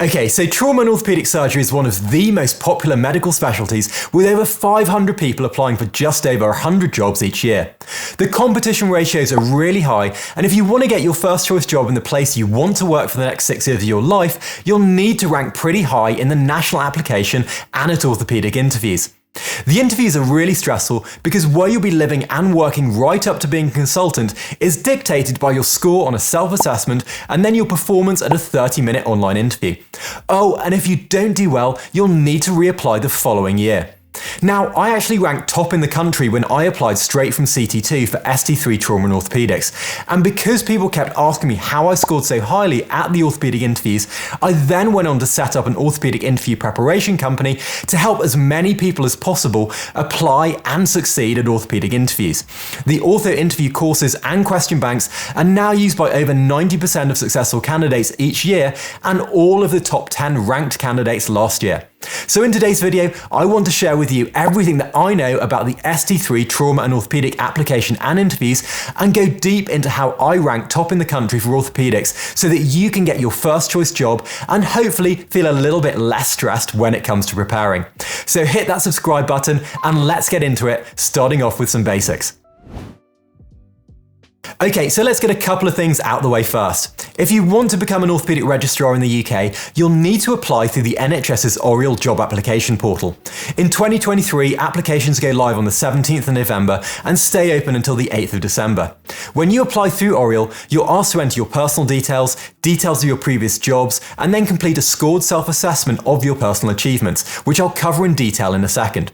Okay, so trauma and orthopaedic surgery is one of the most popular medical specialties, with over 500 people applying for just over 100 jobs each year. The competition ratios are really high, and if you want to get your first choice job in the place you want to work for the next 6 years of your life, you'll need to rank pretty high in the national application and at orthopaedic interviews. The interviews are really stressful because where you'll be living and working right up to being a consultant is dictated by your score on a self-assessment and then your performance at a 30-minute online interview. Oh, and if you don't do well, you'll need to reapply the following year. Now, I actually ranked top in the country when I applied straight from CT2 for ST3 trauma and orthopaedics, and because people kept asking me how I scored so highly at the orthopaedic interviews, I then went on to set up an orthopaedic interview preparation company to help as many people as possible apply and succeed at orthopaedic interviews. The ortho interview courses and question banks are now used by over 90% of successful candidates each year and all of the top 10 ranked candidates last year. So in today's video, I want to share with you everything that I know about the ST3 trauma and orthopaedic application and interviews, and go deep into how I rank top in the country for orthopaedics so that you can get your first choice job and hopefully feel a little bit less stressed when it comes to preparing. So hit that subscribe button and let's get into it, starting off with some basics. Okay, so let's get a couple of things out the way first. If you want to become an orthopaedic registrar in the UK, you'll need to apply through the NHS's Oriel job application portal. In 2023, applications go live on the 17th of November and stay open until the 8th of December. When you apply through Oriel, you're asked to enter your personal details, details of your previous jobs, and then complete a scored self-assessment of your personal achievements, which I'll cover in detail in a second.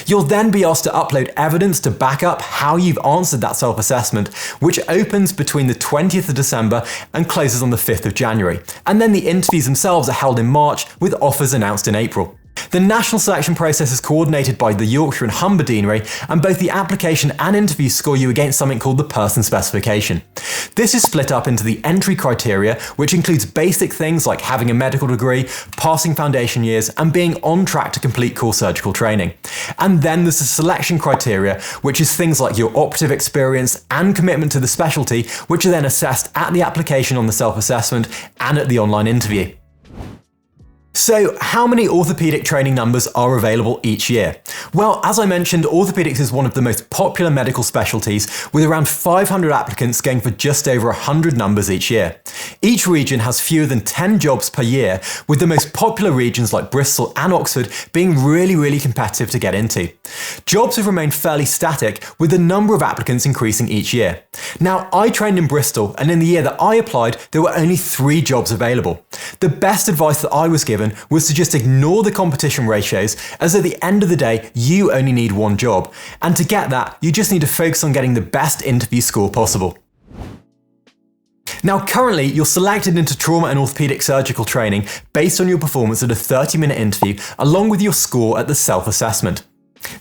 You'll then be asked to upload evidence to back up how you've answered that self-assessment, which opens between the 20th of December and closes on the 5th of January. And then the interviews themselves are held in March, with offers announced in April. The national selection process is coordinated by the Yorkshire and Humber Deanery, and both the application and interview score you against something called the person specification. This is split up into the entry criteria, which includes basic things like having a medical degree, passing foundation years, and being on track to complete core surgical training. And then there's the selection criteria, which is things like your operative experience and commitment to the specialty, which are then assessed at the application on the self-assessment and at the online interview. So, how many orthopaedic training numbers are available each year? Well, as I mentioned, orthopaedics is one of the most popular medical specialties, with around 500 applicants going for just over 100 numbers each year. Each region has fewer than 10 jobs per year, with the most popular regions like Bristol and Oxford being really competitive to get into. Jobs have remained fairly static, with the number of applicants increasing each year. Now, I trained in Bristol, and in the year that I applied, there were only 3 jobs available. The best advice that I was given was to just ignore the competition ratios, as at the end of the day, you only need one job. And to get that, you just need to focus on getting the best interview score possible. Now, currently, you're selected into trauma and orthopaedic surgical training based on your performance at a 30-minute interview, along with your score at the self-assessment.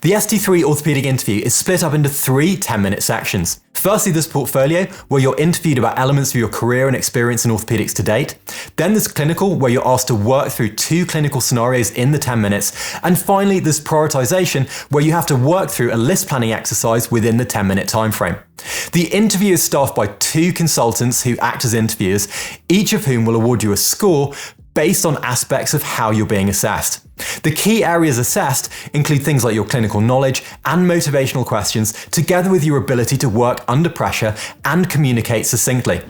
The ST3 orthopaedic interview is split up into 3 10-minute sections. Firstly, there's portfolio, where you're interviewed about elements of your career and experience in orthopaedics to date. Then there's clinical, where you're asked to work through 2 clinical scenarios in the 10 minutes. And finally, there's prioritization, where you have to work through a list planning exercise within the 10-minute time frame. The interview is staffed by 2 consultants who act as interviewers, each of whom will award you a score based on aspects of how you're being assessed. The key areas assessed include things like your clinical knowledge and motivational questions, together with your ability to work under pressure and communicate succinctly.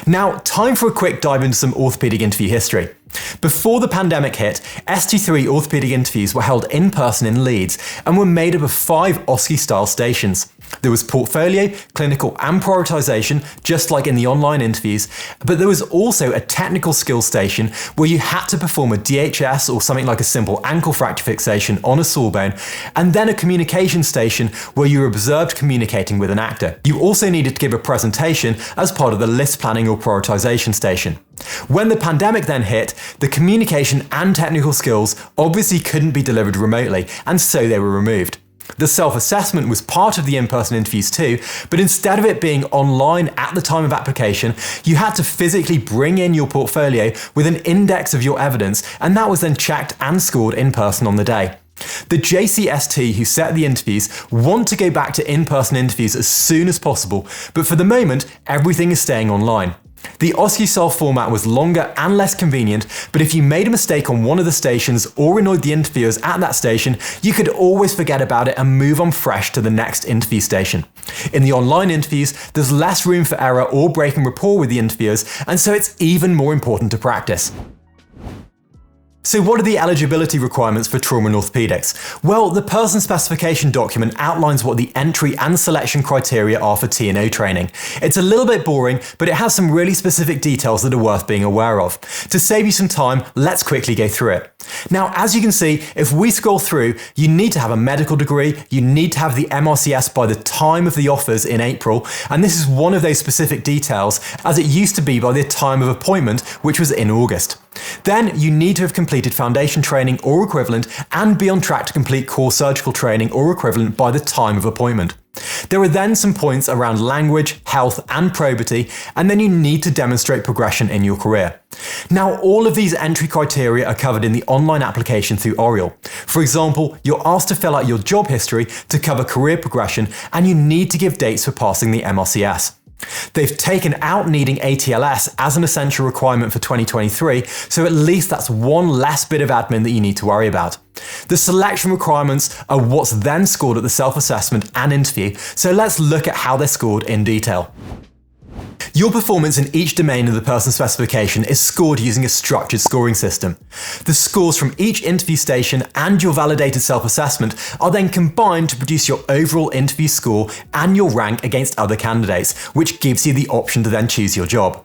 Now, time for a quick dive into some orthopaedic interview history. Before the pandemic hit, ST3 orthopaedic interviews were held in person in Leeds and were made up of 5 OSCE-style stations. There was portfolio, clinical and prioritization, just like in the online interviews, but there was also a technical skills station where you had to perform a DHS or something like a simple ankle fracture fixation on a sawbone, and then a communication station where you were observed communicating with an actor. You also needed to give a presentation as part of the list planning or prioritization station. When the pandemic then hit, the communication and technical skills obviously couldn't be delivered remotely, and so they were removed. The self-assessment was part of the in-person interviews too, but instead of it being online at the time of application, you had to physically bring in your portfolio with an index of your evidence, and that was then checked and scored in person on the day. The JCST who set the interviews want to go back to in-person interviews as soon as possible, but for the moment, everything is staying online. The OscuSolve format was longer and less convenient, but if you made a mistake on one of the stations or annoyed the interviewers at that station, you could always forget about it and move on fresh to the next interview station. In the online interviews, there's less room for error or breaking rapport with the interviewers, and so it's even more important to practice. So what are the eligibility requirements for trauma and orthopaedics? Well, the person specification document outlines what the entry and selection criteria are for T&O training. It's a little bit boring, but it has some really specific details that are worth being aware of. To save you some time, let's quickly go through it. Now, as you can see, if we scroll through, you need to have a medical degree, you need to have the MRCS by the time of the offers in April, and this is one of those specific details, as it used to be by the time of appointment, which was in August. Then you need to have completed foundation training or equivalent and be on track to complete core surgical training or equivalent by the time of appointment. There are then some points around language, health and probity, and then you need to demonstrate progression in your career. Now, all of these entry criteria are covered in the online application through Oriel. For example, you're asked to fill out your job history to cover career progression, and you need to give dates for passing the MRCS. They've taken out needing ATLS as an essential requirement for 2023, so at least that's one less bit of admin that you need to worry about. The selection requirements are what's then scored at the self-assessment and interview, so let's look at how they're scored in detail. Your performance in each domain of the person specification is scored using a structured scoring system. The scores from each interview station and your validated self-assessment are then combined to produce your overall interview score and your rank against other candidates, which gives you the option to then choose your job.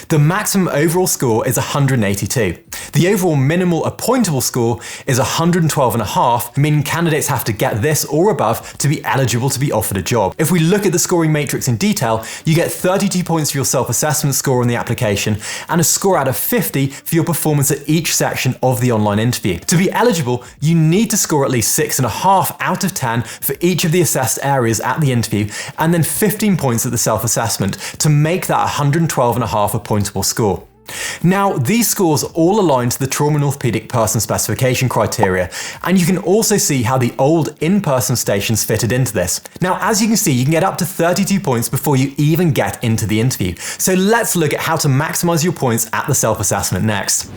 The maximum overall score is 182. The overall minimal appointable score is 112.5, meaning candidates have to get this or above to be eligible to be offered a job. If we look at the scoring matrix in detail, you get 32 points for your self-assessment score on the application and a score out of 50 for your performance at each section of the online interview. To be eligible, you need to score at least 6.5 out of 10 for each of the assessed areas at the interview, and then 15 points at the self-assessment to make that 112.5 appointable score. Now, these scores all align to the trauma and orthopaedic person specification criteria, and you can also see how the old in-person stations fitted into this. Now, as you can see, you can get up to 32 points before you even get into the interview. So let's look at how to maximize your points at the self-assessment next.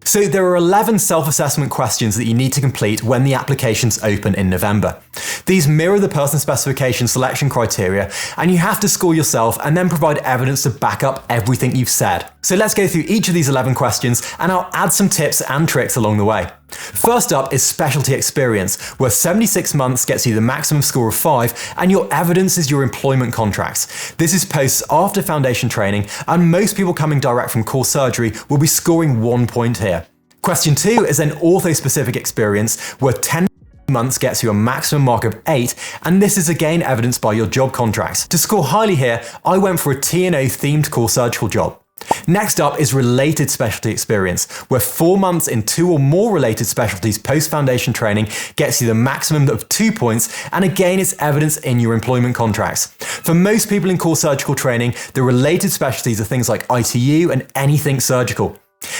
So there are 11 self-assessment questions that you need to complete when the applications open in November. These mirror the person specification selection criteria, and you have to score yourself and then provide evidence to back up everything you've said. So let's go through each of these 11 questions, and I'll add some tips and tricks along the way. First up is specialty experience, where 76 months gets you the maximum score of 5, and your evidence is your employment contracts. This is posts after foundation training, and most people coming direct from core surgery will be scoring 1 point here. Question 2 is an ortho-specific experience, where 10 months gets you a maximum mark of 8, and this is again evidenced by your job contracts. To score highly here, I went for a T&O themed core surgical job. Next up is related specialty experience, where 4 months in 2 or more related specialties post-foundation training gets you the maximum of 2 points, and again it's evidence in your employment contracts. For most people in core surgical training, the related specialties are things like ITU and anything surgical.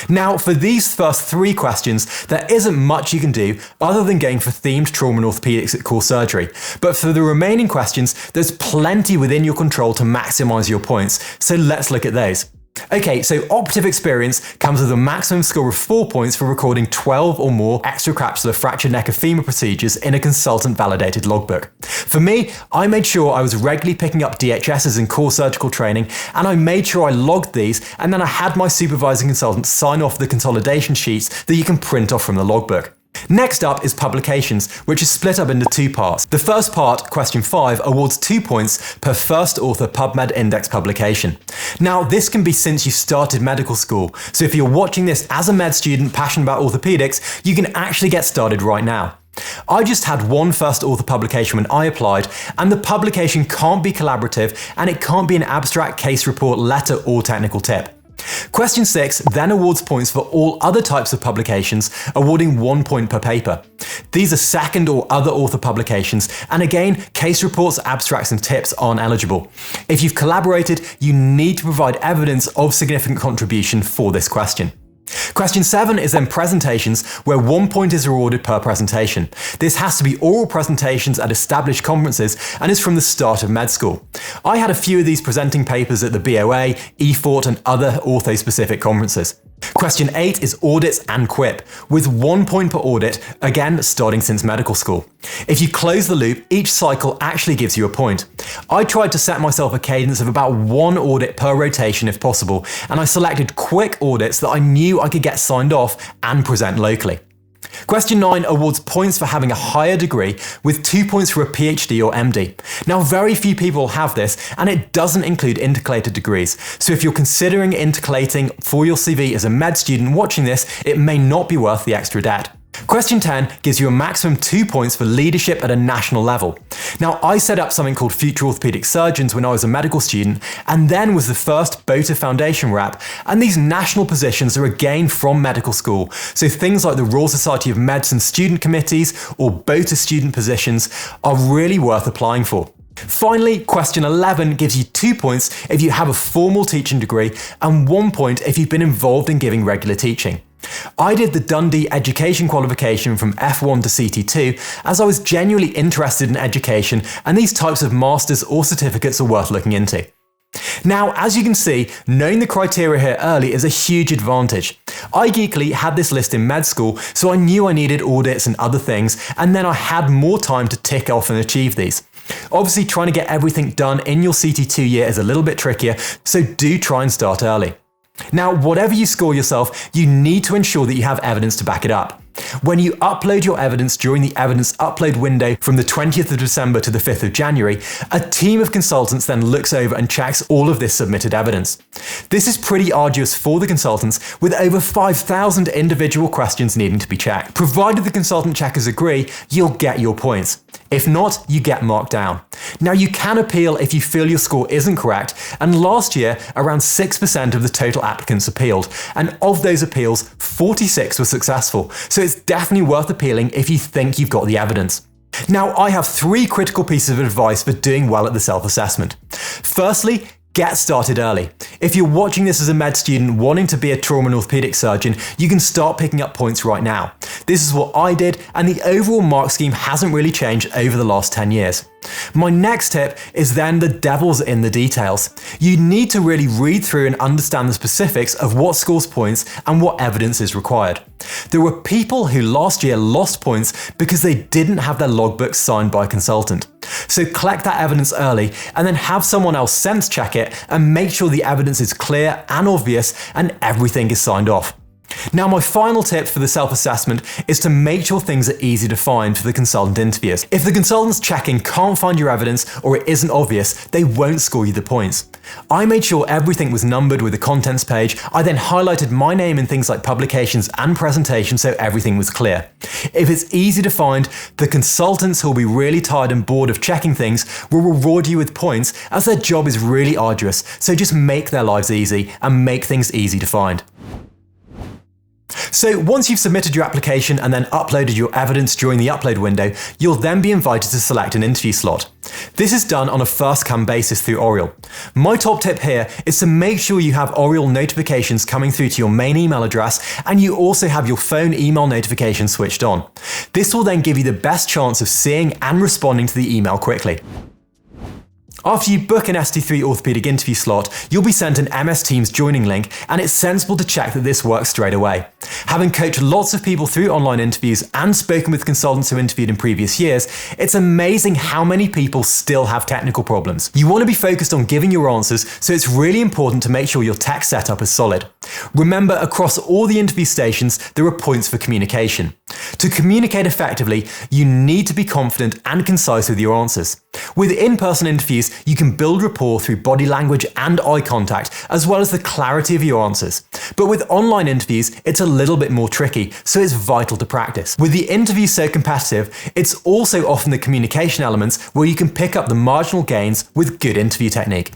Now, for these first 3 questions, there isn't much you can do other than going for themed trauma and orthopaedics at core surgery. But for the remaining questions, there's plenty within your control to maximize your points, so let's look at those. Okay, so operative experience comes with a maximum score of 4 points for recording 12 or more extracapsular fractured neck of femur procedures in a consultant-validated logbook. For me, I made sure I was regularly picking up DHSs in core surgical training, and I made sure I logged these, and then I had my supervising consultant sign off the consolidation sheets that you can print off from the logbook. Next up is publications, which is split up into 2 parts. The first part, question 5, awards 2 points per first author PubMed Index publication. Now, this can be since you started medical school, so if you're watching this as a med student passionate about orthopaedics, you can actually get started right now. I just had 1 first author publication when I applied, and the publication can't be collaborative, and it can't be an abstract case report, letter, or technical tip. Question 6 then awards points for all other types of publications, awarding 1 point per paper. These are second or other author publications, and again, case reports, abstracts, and tips aren't eligible. If you've collaborated, you need to provide evidence of significant contribution for this question. Question 7 is then presentations, where 1 point is awarded per presentation. This has to be oral presentations at established conferences and is from the start of med school. I had a few of these presenting papers at the BOA, EFORT and other ortho-specific conferences. Question 8 is audits and QUIP, with 1 point per audit, again starting since medical school. If you close the loop, each cycle actually gives you a point. I tried to set myself a cadence of about 1 audit per rotation if possible, and I selected quick audits that I knew I could get signed off and present locally. Question 9 awards points for having a higher degree, with 2 points for a PhD or MD. Now, very few people have this, and it doesn't include intercalated degrees. So if you're considering intercalating for your CV as a med student watching this, it may not be worth the extra debt. Question 10 gives you a maximum 2 points for leadership at a national level. Now, I set up something called Future Orthopaedic Surgeons when I was a medical student, and then was the first BOTA Foundation rep, and these national positions are again from medical school, so things like the Royal Society of Medicine student committees or BOTA student positions are really worth applying for. Finally, question 11 gives you 2 points if you have a formal teaching degree and 1 point if you've been involved in giving regular teaching. I did the Dundee education qualification from F1 to CT2 as I was genuinely interested in education, and these types of masters or certificates are worth looking into. Now, as you can see, knowing the criteria here early is a huge advantage. I geekily had this list in med school, so I knew I needed audits and other things, and then I had more time to tick off and achieve these. Obviously, trying to get everything done in your CT2 year is a little bit trickier, so do try and start early. Now, whatever you score yourself, you need to ensure that you have evidence to back it up. When you upload your evidence during the evidence upload window from the 20th of December to the 5th of January, a team of consultants then looks over and checks all of this submitted evidence. This is pretty arduous for the consultants, with over 5,000 individual questions needing to be checked. Provided the consultant checkers agree, you'll get your points. If not, you get marked down. Now, you can appeal if you feel your score isn't correct, and last year, around 6% of the total applicants appealed, and of those appeals, 46 were successful, so it's definitely worth appealing if you think you've got the evidence. Now, I have 3 critical pieces of advice for doing well at the self-assessment. Firstly, get started early. If you're watching this as a med student wanting to be a trauma and orthopaedic surgeon, you can start picking up points right now. This is what I did, and the overall mark scheme hasn't really changed over the last 10 years. My next tip is then the devil's in the details. You need to really read through and understand the specifics of what scores points and what evidence is required. There were people who last year lost points because they didn't have their logbooks signed by a consultant. So collect that evidence early and then have someone else sense check it and make sure the evidence is clear and obvious and everything is signed off. Now, my final tip for the self-assessment is to make sure things are easy to find for the consultant interviewers. If the consultants checking can't find your evidence or it isn't obvious, they won't score you the points. I made sure everything was numbered with the contents page. I then highlighted my name in things like publications and presentations so everything was clear. If it's easy to find, the consultants who'll be really tired and bored of checking things will reward you with points, as their job is really arduous, so just make their lives easy and make things easy to find. So once you've submitted your application and then uploaded your evidence during the upload window, you'll then be invited to select an interview slot. This is done on a first-come basis through Oriel. My top tip here is to make sure you have Oriel notifications coming through to your main email address, and you also have your phone email notifications switched on. This will then give you the best chance of seeing and responding to the email quickly. After you book an ST3 orthopaedic interview slot, you'll be sent an MS Teams joining link, and it's sensible to check that this works straight away. Having coached lots of people through online interviews and spoken with consultants who interviewed in previous years, it's amazing how many people still have technical problems. You want to be focused on giving your answers, so it's really important to make sure your tech setup is solid. Remember, across all the interview stations, there are points for communication. To communicate effectively, you need to be confident and concise with your answers. With in-person interviews, you can build rapport through body language and eye contact, as well as the clarity of your answers. But with online interviews, it's a little bit more tricky, so it's vital to practice. With the interview so competitive, it's also often the communication elements where you can pick up the marginal gains with good interview technique.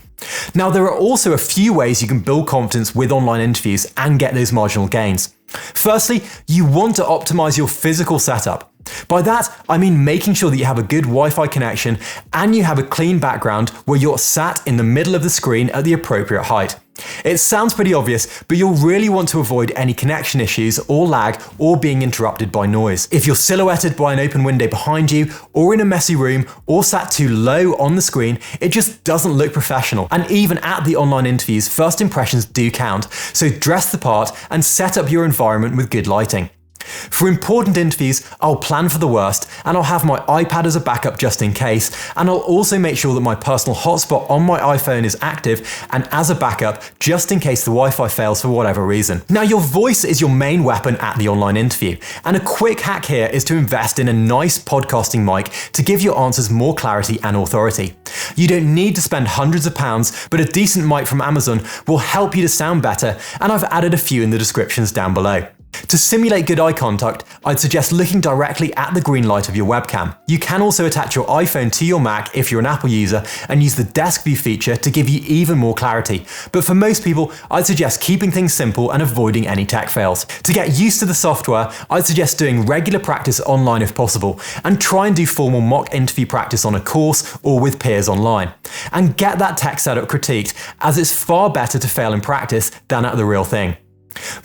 Now, there are also a few ways you can build confidence with online interviews and get those marginal gains. Firstly, you want to optimize your physical setup. By that, I mean making sure that you have a good Wi-Fi connection and you have a clean background where you're sat in the middle of the screen at the appropriate height. It sounds pretty obvious, but you'll really want to avoid any connection issues or lag or being interrupted by noise. If you're silhouetted by an open window behind you, or in a messy room, or sat too low on the screen, it just doesn't look professional. And even at the online interviews, first impressions do count, so dress the part and set up your environment with good lighting. For important interviews, I'll plan for the worst, and I'll have my iPad as a backup just in case, and I'll also make sure that my personal hotspot on my iPhone is active and as a backup just in case the Wi-Fi fails for whatever reason. Now, your voice is your main weapon at the online interview, and a quick hack here is to invest in a nice podcasting mic to give your answers more clarity and authority. You don't need to spend hundreds of pounds, but a decent mic from Amazon will help you to sound better, and I've added a few in the descriptions down below. To simulate good eye contact, I'd suggest looking directly at the green light of your webcam. You can also attach your iPhone to your Mac if you're an Apple user and use the desk view feature to give you even more clarity. But for most people, I'd suggest keeping things simple and avoiding any tech fails. To get used to the software, I'd suggest doing regular practice online if possible, and try and do formal mock interview practice on a course or with peers online. And get that tech setup critiqued, as it's far better to fail in practice than at the real thing.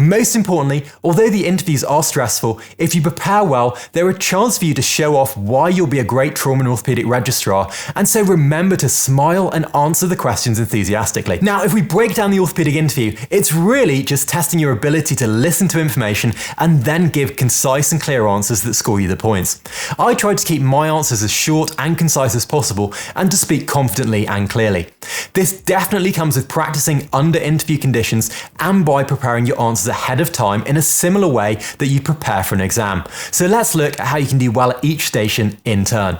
Most importantly, although the interviews are stressful, if you prepare well, there are a chance for you to show off why you'll be a great trauma and orthopaedic registrar, and so remember to smile and answer the questions enthusiastically. Now, if we break down the orthopaedic interview, it's really just testing your ability to listen to information and then give concise and clear answers that score you the points. I tried to keep my answers as short and concise as possible and to speak confidently and clearly. This definitely comes with practicing under interview conditions and by preparing your answers ahead of time in a similar way that you prepare for an exam. So let's look at how you can do well at each station in turn.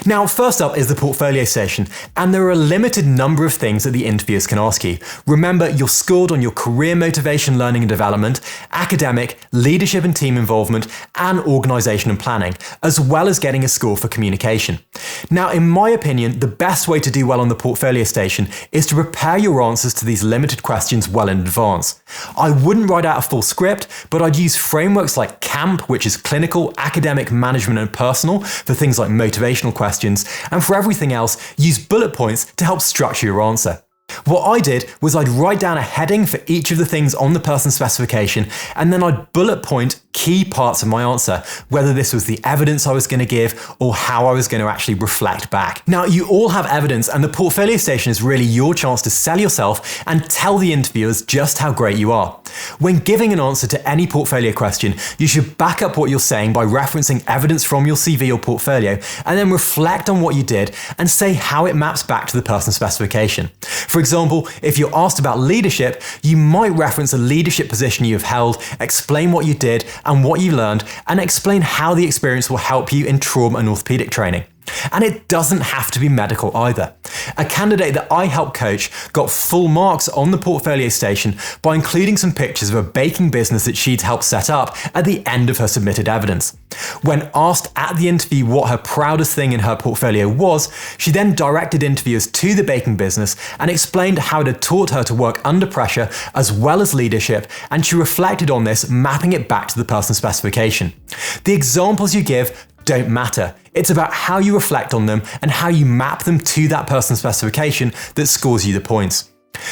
Now, first up is the portfolio station, and there are a limited number of things that the interviewers can ask you. Remember, you're scored on your career motivation, learning and development, academic, leadership and team involvement, and organisation and planning, as well as getting a score for communication. Now, in my opinion, the best way to do well on the portfolio station is to prepare your answers to these limited questions well in advance. I wouldn't write out a full script, but I'd use frameworks like CAMP, which is clinical, academic, management and personal, for things like motivational questions, and for everything else, use bullet points to help structure your answer. What I did was I'd write down a heading for each of the things on the person's specification, and then I'd bullet point key parts of my answer, whether this was the evidence I was going to give or how I was going to actually reflect back. Now, you all have evidence, and the portfolio station is really your chance to sell yourself and tell the interviewers just how great you are. When giving an answer to any portfolio question, you should back up what you're saying by referencing evidence from your CV or portfolio, and then reflect on what you did and say how it maps back to the person's specification. For example, if you're asked about leadership, you might reference a leadership position you've held, explain what you did and what you learned, and explain how the experience will help you in trauma and orthopaedic training. And it doesn't have to be medical either. A candidate that I helped coach got full marks on the portfolio station by including some pictures of a baking business that she'd helped set up at the end of her submitted evidence. When asked at the interview what her proudest thing in her portfolio was, she then directed interviewers to the baking business and explained how it had taught her to work under pressure as well as leadership, and she reflected on this, mapping it back to the person's specification. The examples you give don't matter. It's about how you reflect on them and how you map them to that person's specification that scores you the points.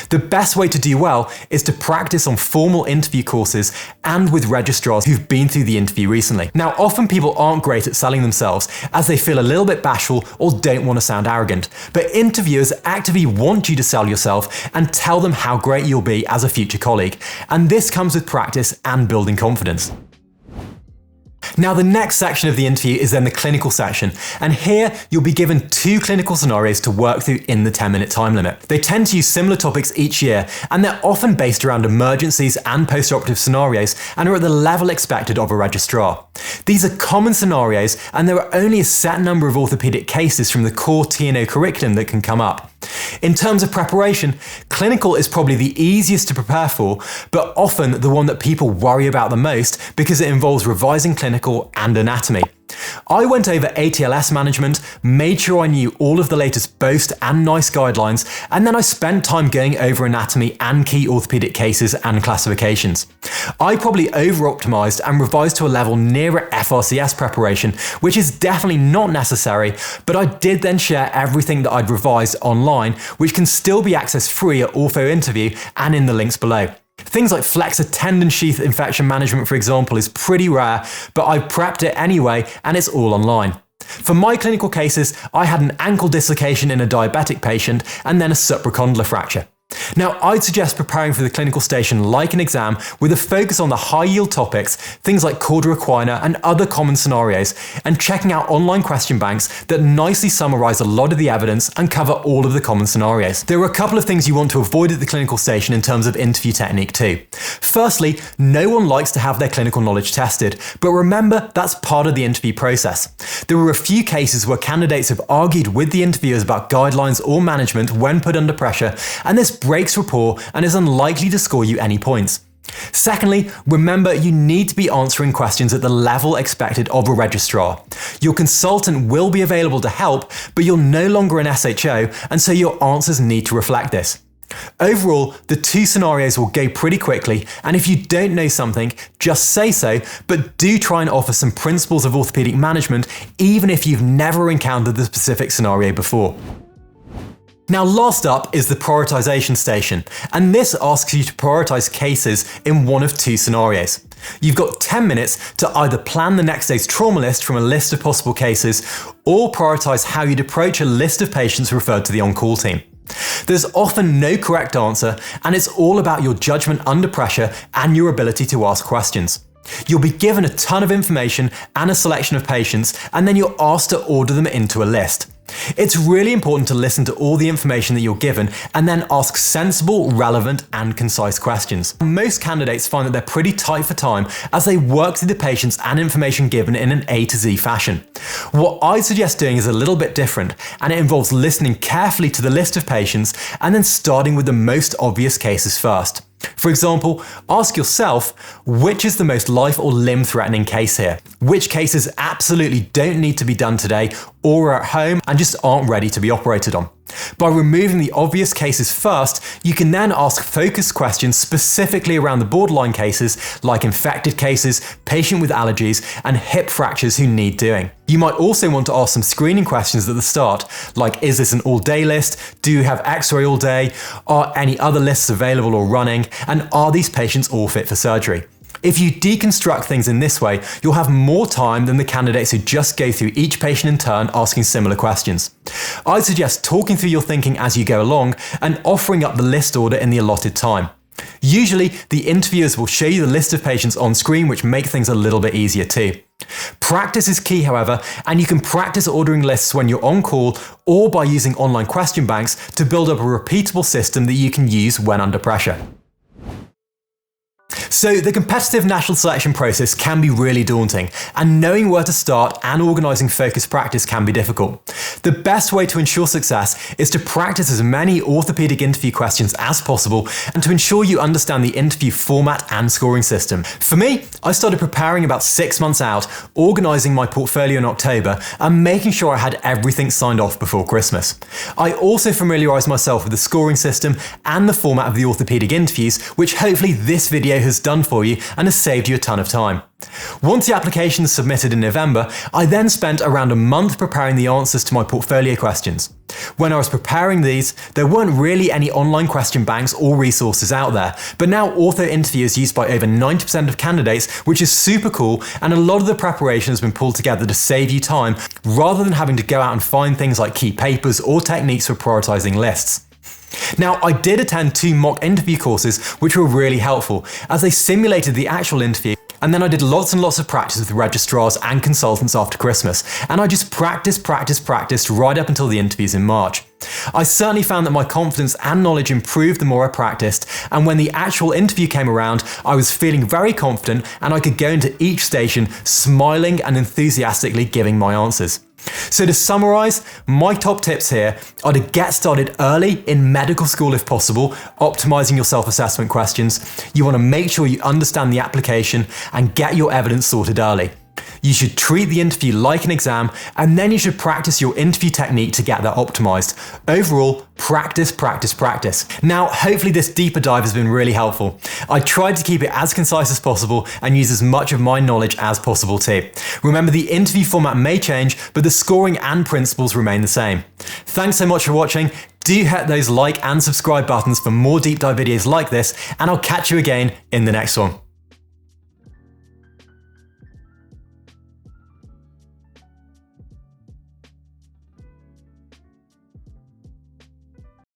The best way to do well is to practice on formal interview courses and with registrars who've been through the interview recently. Now, often people aren't great at selling themselves as they feel a little bit bashful or don't want to sound arrogant, but interviewers actively want you to sell yourself and tell them how great you'll be as a future colleague. And this comes with practice and building confidence. Now, the next section of the interview is then the clinical section, and here you'll be given 2 clinical scenarios to work through in the 10-minute time limit. They tend to use similar topics each year, and they're often based around emergencies and post-operative scenarios and are at the level expected of a registrar. These are common scenarios, and there are only a set number of orthopaedic cases from the core T&O curriculum that can come up. In terms of preparation, clinical is probably the easiest to prepare for, but often the one that people worry about the most because it involves revising clinical and anatomy. I went over ATLS management, made sure I knew all of the latest BOST and NICE guidelines, and then I spent time going over anatomy and key orthopaedic cases and classifications. I probably over-optimized and revised to a level nearer FRCS preparation, which is definitely not necessary, but I did then share everything that I'd revised online, which can still be accessed free at Ortho Interview and in the links below. Things like flexor tendon sheath infection management, for example, is pretty rare, but I prepped it anyway and it's all online. For my clinical cases, I had an ankle dislocation in a diabetic patient and then a supracondylar fracture. Now, I'd suggest preparing for the clinical station like an exam with a focus on the high-yield topics, things like cauda equina and other common scenarios, and checking out online question banks that nicely summarize a lot of the evidence and cover all of the common scenarios. There are a couple of things you want to avoid at the clinical station in terms of interview technique too. Firstly, no one likes to have their clinical knowledge tested, but remember that's part of the interview process. There were a few cases where candidates have argued with the interviewers about guidelines or management when put under pressure, and this breaks rapport and is unlikely to score you any points. Secondly, remember you need to be answering questions at the level expected of a registrar. Your consultant will be available to help, but you're no longer an SHO, and so your answers need to reflect this. Overall, the two scenarios will go pretty quickly, and if you don't know something, just say so, but do try and offer some principles of orthopaedic management, even if you've never encountered the specific scenario before. Now, last up is the Prioritisation Station, and this asks you to prioritise cases in one of two scenarios. You've got 10 minutes to either plan the next day's trauma list from a list of possible cases, or prioritise how you'd approach a list of patients referred to the on-call team. There's often no correct answer, and it's all about your judgment under pressure and your ability to ask questions. You'll be given a ton of information and a selection of patients, and then you're asked to order them into a list. It's really important to listen to all the information that you're given and then ask sensible, relevant, and concise questions. Most candidates find that they're pretty tight for time as they work through the patients and information given in an A to Z fashion. What I suggest doing is a little bit different, and it involves listening carefully to the list of patients and then starting with the most obvious cases first. For example, ask yourself, which is the most life or limb threatening case here? Which cases absolutely don't need to be done today or are at home and just aren't ready to be operated on? By removing the obvious cases first, you can then ask focused questions specifically around the borderline cases like infected cases, patient with allergies, and hip fractures who need doing. You might also want to ask some screening questions at the start, like is this an all-day list? Do you have X-ray all day? Are any other lists available or running? And are these patients all fit for surgery? If you deconstruct things in this way, you'll have more time than the candidates who just go through each patient in turn asking similar questions. I'd suggest talking through your thinking as you go along and offering up the list order in the allotted time. Usually, the interviewers will show you the list of patients on screen, which make things a little bit easier too. Practice is key, however, and you can practice ordering lists when you're on call or by using online question banks to build up a repeatable system that you can use when under pressure. So the competitive national selection process can be really daunting, and knowing where to start and organising focused practice can be difficult. The best way to ensure success is to practice as many orthopaedic interview questions as possible and to ensure you understand the interview format and scoring system. For me, I started preparing about 6 months out, organising my portfolio in October and making sure I had everything signed off before Christmas. I also familiarised myself with the scoring system and the format of the orthopaedic interviews, which hopefully this video has done for you and has saved you a ton of time. Once the application is submitted in November, I then spent around a month preparing the answers to my portfolio questions. When I was preparing these, there weren't really any online question banks or resources out there, but now Ortho Interview is used by over 90% of candidates, which is super cool, and a lot of the preparation has been pulled together to save you time, rather than having to go out and find things like key papers or techniques for prioritising lists. Now, I did attend 2 mock interview courses which were really helpful, as they simulated the actual interview, and then I did lots and lots of practice with registrars and consultants after Christmas, and I just practiced right up until the interviews in March. I certainly found that my confidence and knowledge improved the more I practiced, and when the actual interview came around, I was feeling very confident and I could go into each station smiling and enthusiastically giving my answers. So to summarise, my top tips here are to get started early in medical school if possible, optimising your self-assessment questions. You want to make sure you understand the application and get your evidence sorted early. You should treat the interview like an exam, and then you should practice your interview technique to get that optimized. Overall, practice, practice, practice. Now, hopefully this deeper dive has been really helpful. I tried to keep it as concise as possible and use as much of my knowledge as possible too. Remember, the interview format may change, but the scoring and principles remain the same. Thanks so much for watching. Do hit those like and subscribe buttons for more deep dive videos like this, and I'll catch you again in the next one.